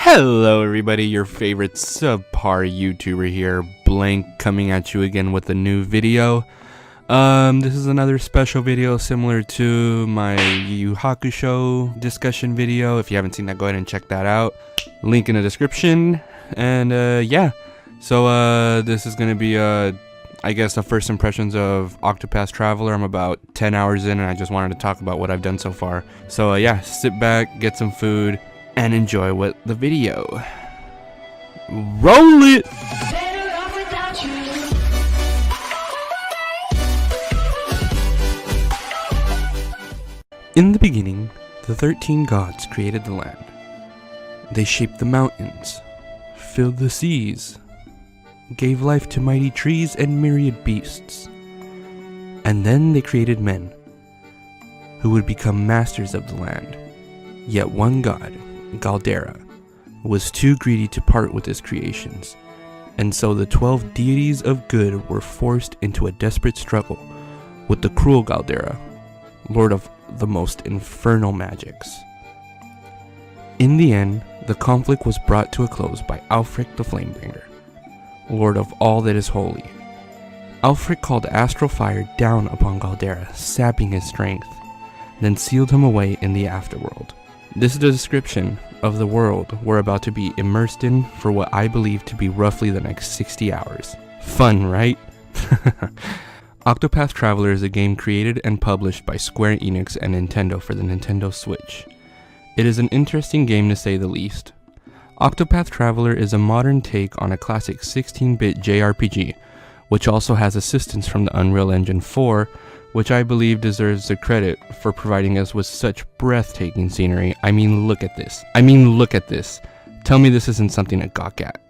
Hello everybody, your favorite subpar YouTuber here, Blank, coming at you again with a new video. This is another special video similar to my Yu Yu Hakusho discussion video. If you haven't seen that, go ahead and check that out. Link in the description. And yeah, so this is gonna be I guess the first impressions of Octopath Traveler. I'm about 10 hours in and I just wanted to talk about what I've done so far. So yeah, sit back, get some food, and enjoy the video. Roll it! In the beginning, the 13 gods created the land. They shaped the mountains, filled the seas, gave life to mighty trees and myriad beasts. And then they created men, who would become masters of the land. Yet one god, Galdera, was too greedy to part with his creations, and so the 12 deities of good were forced into a desperate struggle with the cruel Galdera, lord of the most infernal magics. In the end, the conflict was brought to a close by Alfric the Flamebringer, lord of all that is holy. Alfric called astral fire down upon Galdera, sapping his strength, then sealed him away in the afterworld. This is the description of the world we're about to be immersed in for what I believe to be roughly the next 60 hours. Fun, right? Octopath Traveler is a game created and published by Square Enix and Nintendo for the Nintendo Switch. It is an interesting game to say the least. Octopath Traveler is a modern take on a classic 16-bit JRPG, which also has assistance from the Unreal Engine 4, which I believe deserves the credit for providing us with such breathtaking scenery. I mean, look at this. Tell me this isn't something to gawk at.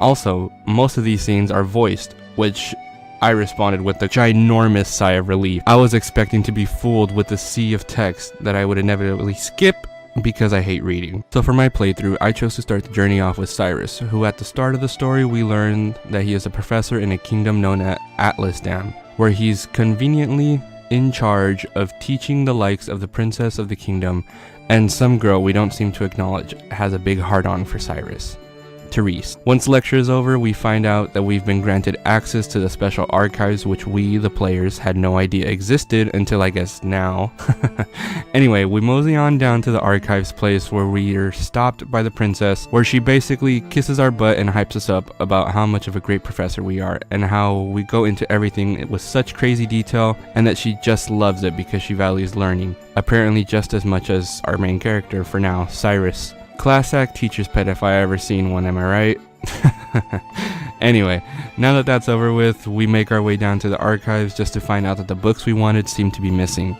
Also, most of these scenes are voiced, which I responded with a ginormous sigh of relief. I was expecting to be fooled with the sea of text that I would inevitably skip because I hate reading. So for my playthrough, I chose to start the journey off with Cyrus, who at the start of the story we learned that he is a professor in a kingdom known as Atlas Dam, where he's conveniently in charge of teaching the likes of the princess of the kingdom and some girl we don't seem to acknowledge has a big heart-on for Cyrus, Therese. Once lecture is over, we find out that we've been granted access to the special archives which we, the players, had no idea existed until I guess now. Anyway, we mosey on down to the archives place where we are stopped by the princess, where she basically kisses our butt and hypes us up about how much of a great professor we are and how we go into everything with such crazy detail, and that she just loves it because she values learning, apparently just as much as our main character for now, Cyrus. Class act teacher's pet if I ever seen one, am I right? Anyway, now that that's over with, we make our way down to the archives just to find out that the books we wanted seem to be missing.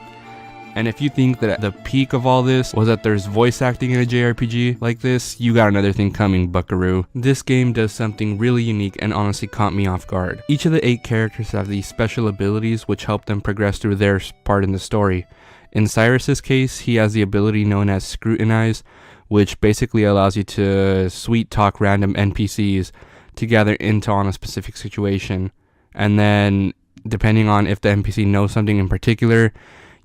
And if you think that the peak of all this was that there's voice acting in a JRPG like this, you got another thing coming, buckaroo. This game does something really unique and honestly caught me off guard. Each of the 8 characters have these special abilities which help them progress through their part in the story. In Cyrus's case, he has the ability known as Scrutinize, which basically allows you to sweet talk random NPCs to gather intel on a specific situation. And then, depending on if the NPC knows something in particular,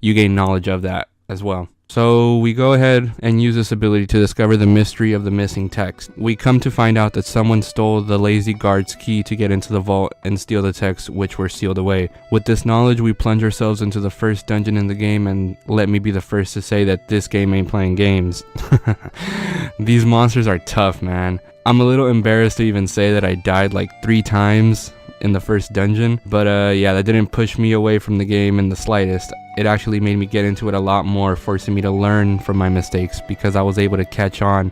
you gain knowledge of that as well. So we go ahead and use this ability to discover the mystery of the missing text. We come to find out that someone stole the lazy guard's key to get into the vault and steal the texts which were sealed away. With this knowledge, we plunge ourselves into the first dungeon in the game, and let me be the first to say that this game ain't playing games. These monsters are tough, man. I'm a little embarrassed to even say that I died like 3 times in the first dungeon, but yeah, that didn't push me away from the game in the slightest. It actually made me get into it a lot more, forcing me to learn from my mistakes, because I was able to catch on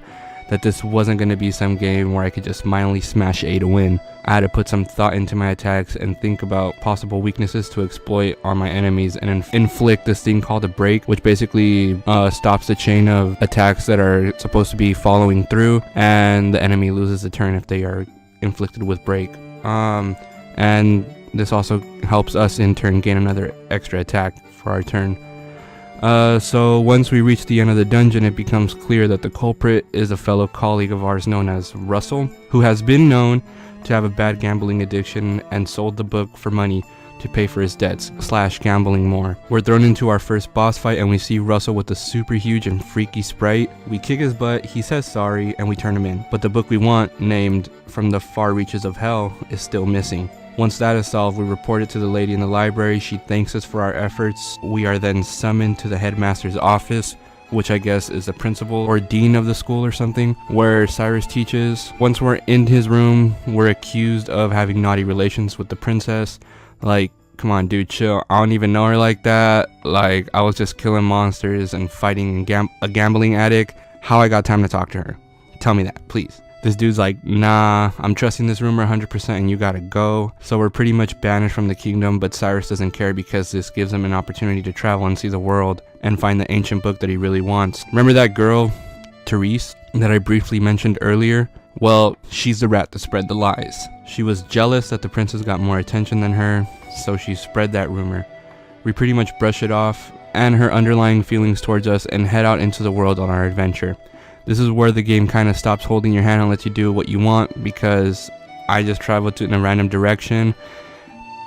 that this wasn't going to be some game where I could just mindlessly smash A to win. I had to put some thought into my attacks and think about possible weaknesses to exploit on my enemies and inflict this thing called a break, which basically stops the chain of attacks that are supposed to be following through, and the enemy loses a turn if they are inflicted with break. And this also helps us in turn gain another extra attack for our turn. So once we reach the end of the dungeon, it becomes clear that the culprit is a fellow colleague of ours known as Russell, who has been known to have a bad gambling addiction and sold the book for money to pay for his debts / gambling more. We're thrown into our first boss fight and we see Russell with a super huge and freaky sprite. We kick his butt, he says sorry, and we turn him in. But the book we want, named From the Far Reaches of Hell, is still missing. Once that is solved, we report it to the lady in the library. She thanks us for our efforts. We are then summoned to the headmaster's office, which I guess is the principal or dean of the school or something, where Cyrus teaches. Once we're in his room, we're accused of having naughty relations with the princess. Like, come on dude, chill. I don't even know her like that. Like, I was just killing monsters and fighting a gambling addict. How I got time to talk to her? Tell me that, please. This dude's like, nah, I'm trusting this rumor 100% and you gotta go. So we're pretty much banished from the kingdom, but Cyrus doesn't care because this gives him an opportunity to travel and see the world and find the ancient book that he really wants. Remember that girl, Therese, that I briefly mentioned earlier? Well, she's the rat that spread the lies. She was jealous that the princess got more attention than her, so she spread that rumor. We pretty much brush it off and her underlying feelings towards us and head out into the world on our adventure. This is where the game kind of stops holding your hand and lets you do what you want, because I just traveled in a random direction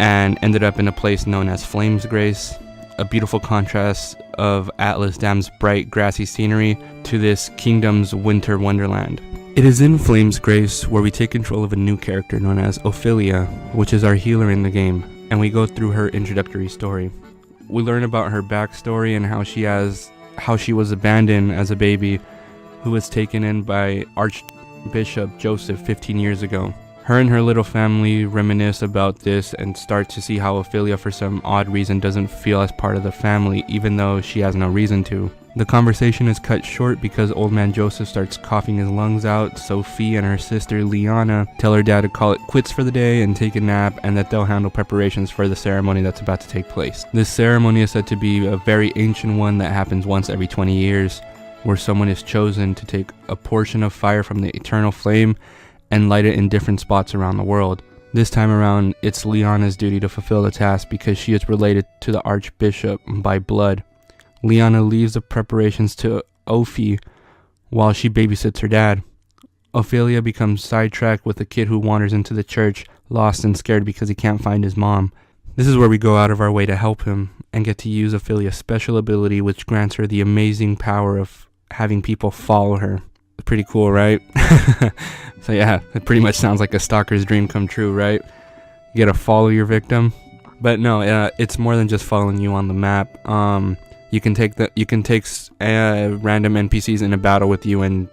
and ended up in a place known as Flames Grace, a beautiful contrast of Atlas Dam's bright grassy scenery to this kingdom's winter wonderland. It is in Flames Grace where we take control of a new character known as Ophelia, which is our healer in the game, and we go through her introductory story. We learn about her backstory and how she was abandoned as a baby, who was taken in by Archbishop Joseph 15 years ago. Her and her little family reminisce about this and start to see how Ophelia for some odd reason doesn't feel as part of the family, even though she has no reason to. The conversation is cut short because old man Joseph starts coughing his lungs out. Sophie and her sister Liana tell her dad to call it quits for the day and take a nap, and that they'll handle preparations for the ceremony that's about to take place. This ceremony is said to be a very ancient one that happens once every 20 years, where someone is chosen to take a portion of fire from the eternal flame and light it in different spots around the world. This time around, it's Liana's duty to fulfill the task because she is related to the Archbishop by blood. Liana leaves the preparations to Ophi while she babysits her dad. Ophelia becomes sidetracked with a kid who wanders into the church, lost and scared because he can't find his mom. This is where we go out of our way to help him and get to use Ophelia's special ability, which grants her the amazing power of having people follow her. Pretty cool, right? So yeah, it pretty much sounds like a stalker's dream come true, right? You gotta follow your victim. But no, it's more than just following you on the map. You can take random NPCs in a battle with you, and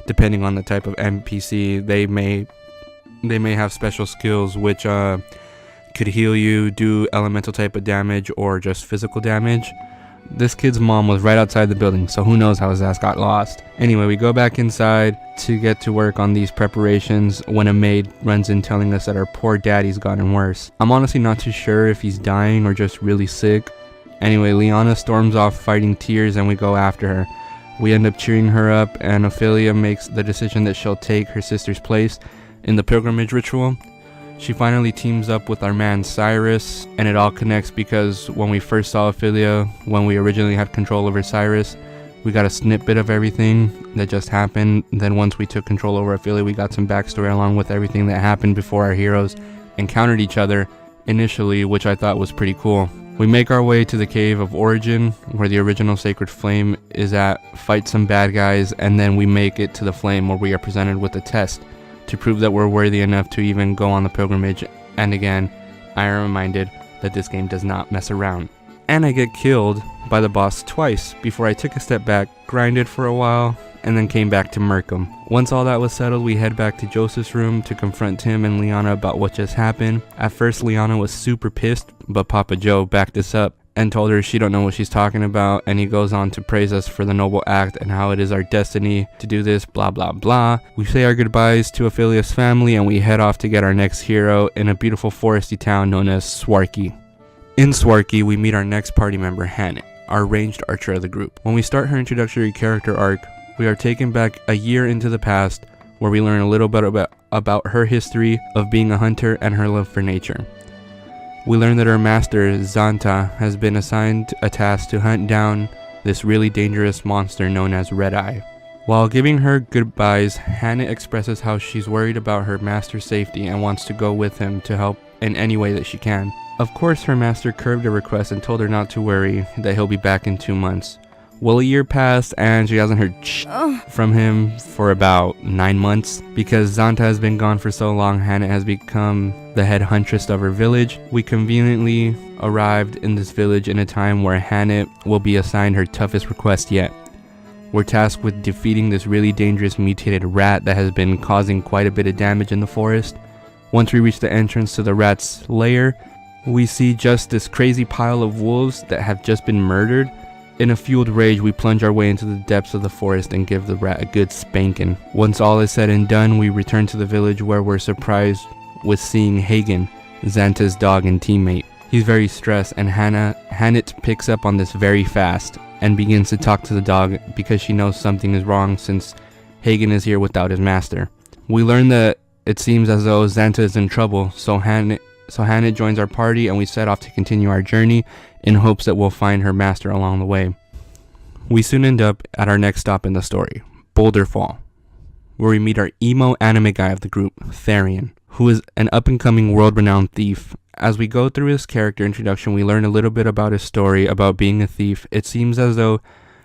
depending on the type of NPC, they may have special skills which could heal you, do elemental type of damage, or just physical damage. This kid's mom was right outside the building, so who knows how his ass got lost. Anyway, we go back inside to get to work on these preparations when a maid runs in telling us that our poor daddy's gotten worse. I'm honestly not too sure if he's dying or just really sick. Anyway, Liana storms off fighting tears and we go after her. We end up cheering her up, and Ophelia makes the decision that she'll take her sister's place in the pilgrimage ritual. She finally teams up with our man Cyrus, and it all connects because when we first saw Ophelia, when we originally had control over Cyrus, we got a snippet of everything that just happened. Then once we took control over Ophelia, we got some backstory along with everything that happened before our heroes encountered each other initially, which I thought was pretty cool. We make our way to the Cave of Origin, where the original Sacred Flame is at, fight some bad guys, and then we make it to the Flame, where we are presented with a test to prove that we're worthy enough to even go on the pilgrimage. And again, I am reminded that this game does not mess around. And I get killed by the boss twice before I took a step back, grinded for a while, and then came back to murk him. Once all that was settled, we head back to Joseph's room to confront Tim and Liana about what just happened. At first, Liana was super pissed, but Papa Joe backed us up and told her she don't know what she's talking about, and he goes on to praise us for the noble act and how it is our destiny to do this, blah blah blah. We say our goodbyes to Ophelia's family and we head off to get our next hero in a beautiful foresty town known as Swarky. In Swarky, we meet our next party member, Hannah, our ranged archer of the group. When we start her introductory character arc, we are taken back a year into the past, where we learn a little bit about her history of being a hunter and her love for nature. We learn that her master, Zanta, has been assigned a task to hunt down this really dangerous monster known as Red Eye. While giving her goodbyes, Hannah expresses how she's worried about her master's safety and wants to go with him to help in any way that she can. Of course, her master curbed her request and told her not to worry, that he'll be back in 2 months. Well, a year passed and she hasn't heard from him for about 9 months. Because Zanta has been gone for so long, Hannah has become the head huntress of her village. We conveniently arrived in this village in a time where Hannah will be assigned her toughest request yet. We're tasked with defeating this really dangerous mutated rat that has been causing quite a bit of damage in the forest. Once we reach the entrance to the rat's lair, we see just this crazy pile of wolves that have just been murdered. In a fueled rage, we plunge our way into the depths of the forest and give the rat a good spanking. Once all is said and done, we return to the village where we're surprised with seeing Hagen, Xanta's dog and teammate. He's very stressed, and Hannah picks up on this very fast and begins to talk to the dog because she knows something is wrong since Hagen is here without his master. We learn that it seems as though Xanta is in trouble, so Hannah joins our party and we set off to continue our journey in hopes that we'll find her master along the way. We soon end up at our next stop in the story, Boulder Fall, where we meet our emo anime guy of the group, Therian, who is an up-and-coming world-renowned thief. As we go through his character introduction, we learn a little bit about his story about being a thief. It seems as though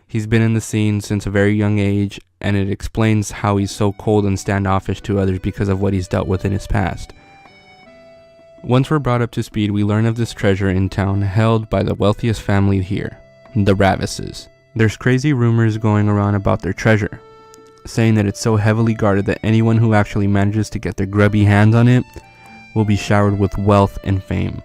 he's been in the scene since a very young age, and it explains how he's so cold and standoffish to others because of what he's dealt with in his past. Once we're brought up to speed, we learn of this treasure in town held by the wealthiest family here, the Ravises. There's crazy rumors going around about their treasure, saying that it's so heavily guarded that anyone who actually manages to get their grubby hands on it will be showered with wealth and fame.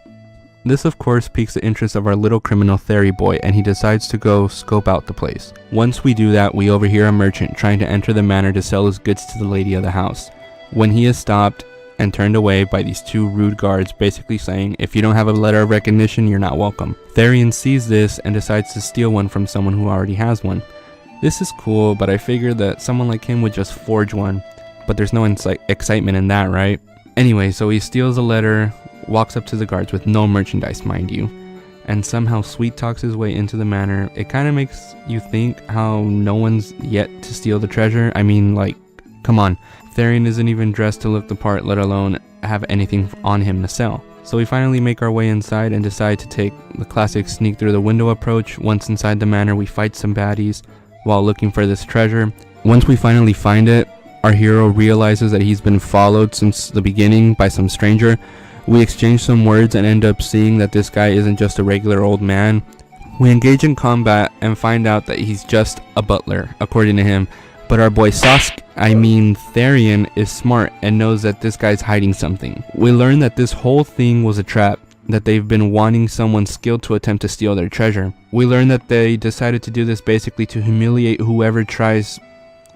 This of course piques the interest of our little criminal Theory boy, and he decides to go scope out the place. Once we do that, we overhear a merchant trying to enter the manor to sell his goods to the lady of the house. When he is stopped and turned away by these 2 rude guards, basically saying, if you don't have a letter of recognition, you're not welcome. Therian sees this and decides to steal one from someone who already has one. This is cool, but I figured that someone like him would just forge one, but there's no excitement in that, right? Anyway, so he steals a letter, walks up to the guards with no merchandise, mind you, and somehow sweet talks his way into the manor. It kind of makes you think how no one's yet to steal the treasure. I mean, like, come on. Therian isn't even dressed to look the part, let alone have anything on him to sell. So we finally make our way inside and decide to take the classic sneak through the window approach. Once inside the manor, we fight some baddies while looking for this treasure. Once we finally find it, our hero realizes that he's been followed since the beginning by some stranger. We exchange some words and end up seeing that this guy isn't just a regular old man. We engage in combat and find out that he's just a butler, according to him. But our boy Therian is smart and knows that this guy's hiding something. We learn that this whole thing was a trap, that they've been wanting someone skilled to attempt to steal their treasure. We learn that they decided to do this basically to humiliate whoever tries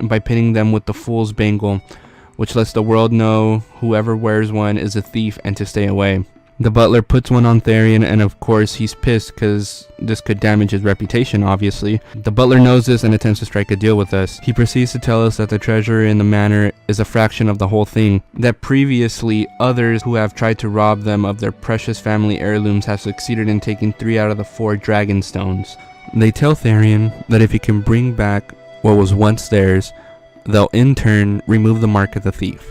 by pitting them with the fool's bangle, which lets the world know whoever wears one is a thief and to stay away. The butler puts one on Therian, and of course he's pissed because this could damage his reputation, obviously. The butler knows this and attempts to strike a deal with us. He proceeds to tell us that the treasure in the manor is a fraction of the whole thing, that previously others who have tried to rob them of their precious family heirlooms have succeeded in taking 3 out of the 4 dragon stones. They tell Therian that if he can bring back what was once theirs, they'll in turn remove the mark of the thief.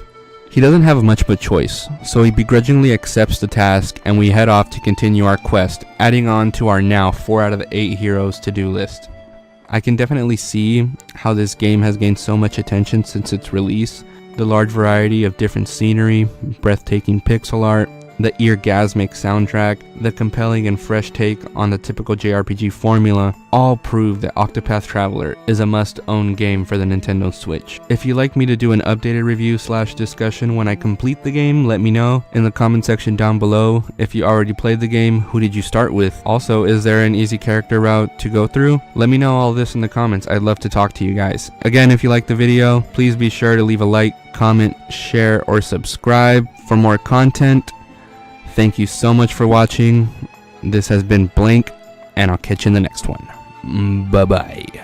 He doesn't have much of a choice, so he begrudgingly accepts the task, and we head off to continue our quest, adding on to our now 4 out of the 8 heroes to-do list. I can definitely see how this game has gained so much attention since its release. The large variety of different scenery, breathtaking pixel art, the eargasmic soundtrack, the compelling and fresh take on the typical JRPG formula, all prove that Octopath Traveler is a must-own game for the Nintendo Switch. If you'd like me to do an updated review / discussion when I complete the game, let me know in the comment section down below. If you already played the game, who did you start with? Also, is there an easy character route to go through? Let me know all this in the comments. I'd love to talk to you guys. Again, if you liked the video, please be sure to leave a like, comment, share, or subscribe for more content. Thank you so much for watching. This has been Blank, and I'll catch you in the next one. Bye-bye.